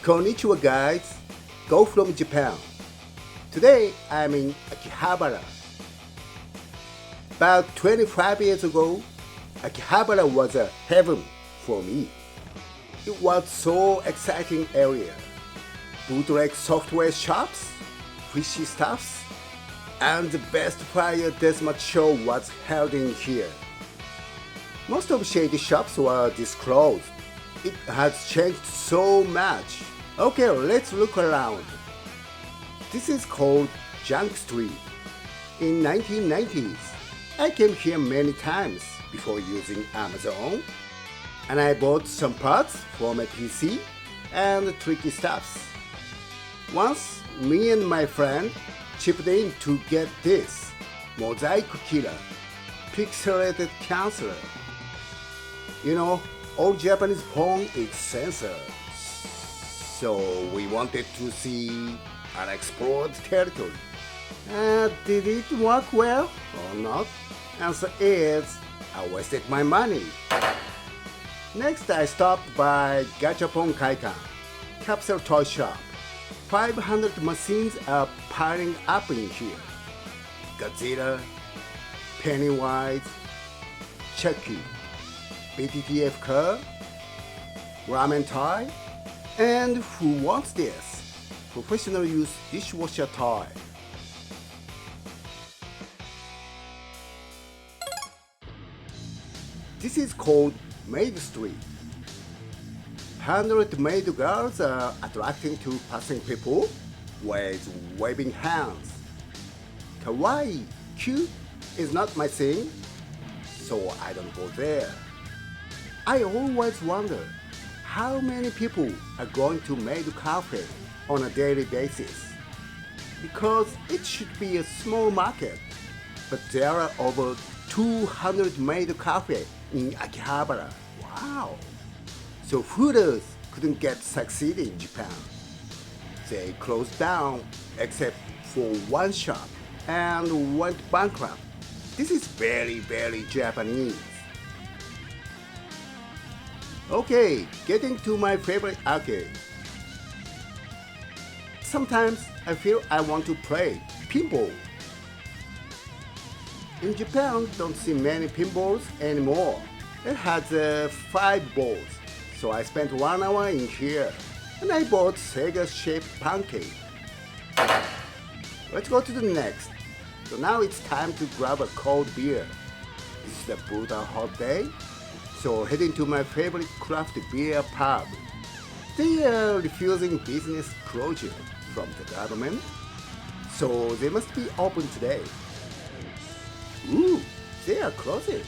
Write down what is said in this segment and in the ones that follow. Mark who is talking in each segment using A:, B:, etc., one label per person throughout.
A: Konnichiwa guys, Go from Japan. Today I'm in Akihabara. About 25 years ago, Akihabara was a heaven for me. It was so exciting area. Bootleg software shops, fishy stuffs, and the best fire deathmatch show was held in here. Most of shady shops were disclosed. It has changed so much. Okay, let's look around. This is called Junk Street. In 1990s, I came here many times before using Amazon, and I bought some parts from a PC and tricky stuffs. Once, me and my friend chipped in to get this Mosaic Killer, pixelated cancer. You know, all Japanese porn is censored. So we wanted to see unexplored territory. Did it work well or not? Answer is, I wasted my money. Next I stopped by Gachapon Kaikan, capsule toy shop. 500 machines are piling up in here. Godzilla, Pennywise, Chucky, BTTF car, ramen toy, and who wants this? Professional use dishwasher toy. This is called Maid Street. 100 maid girls are attracting to passing people with waving hands. Kawaii, cute is not my thing, so I don't go there. I always wonder how many people are going to maid cafe on a daily basis. Because it should be a small market, but there are over 200 maid cafe in Akihabara. Wow! So fooders couldn't get succeed in Japan. They closed down except for one shop and went bankrupt. This is very, very Japanese. Okay, getting to my favorite arcade. Sometimes I feel I want to play pinball. In Japan, don't see many pinballs anymore. It has 5 balls, so I spent 1 hour in here, and I bought Sega-shaped pancake. Let's go to the next. So now it's time to grab a cold beer. This is a brutal hot day, so heading to my favorite craft beer pub. They are refusing business closure from the government, so they must be open today. Ooh, they are closing.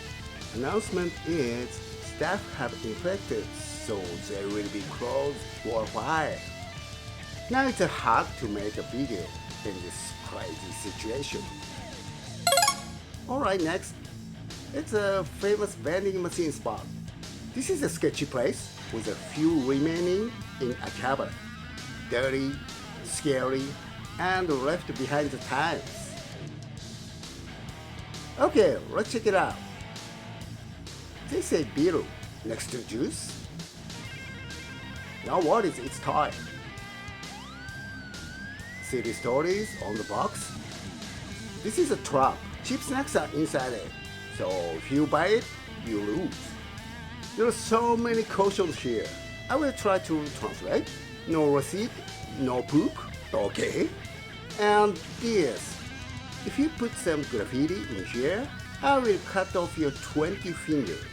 A: Announcement is staff have infected, so they will be closed for a while. Now it's hard to make a video in this crazy situation. Alright, next. It's a famous vending machine spot. This is a sketchy place with a few remaining in Akihabara. Dirty, scary, and left behind the times. Okay, let's check it out. They say beer next to juice. Now what is its toy? See the stories on the box? This is a trap. Cheap snacks are inside it. So if you buy it, you lose. There are so many cautions here. I will try to translate. No receipt, no poop. Okay. And this. If you put some graffiti in here, I will cut off your 20 fingers.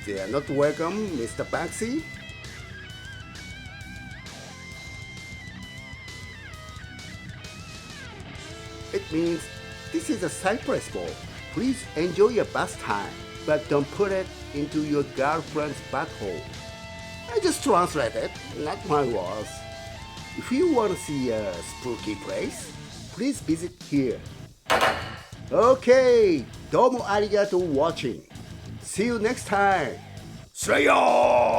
A: They are not welcome, Mr. Banksy. It means this is a cypress ball. Please enjoy your bath time, but don't put it into your girlfriend's butthole. I just translated, not my words. If you want to see a spooky place, please visit here. Okay, どうもありがとう watching. See you next time. See ya!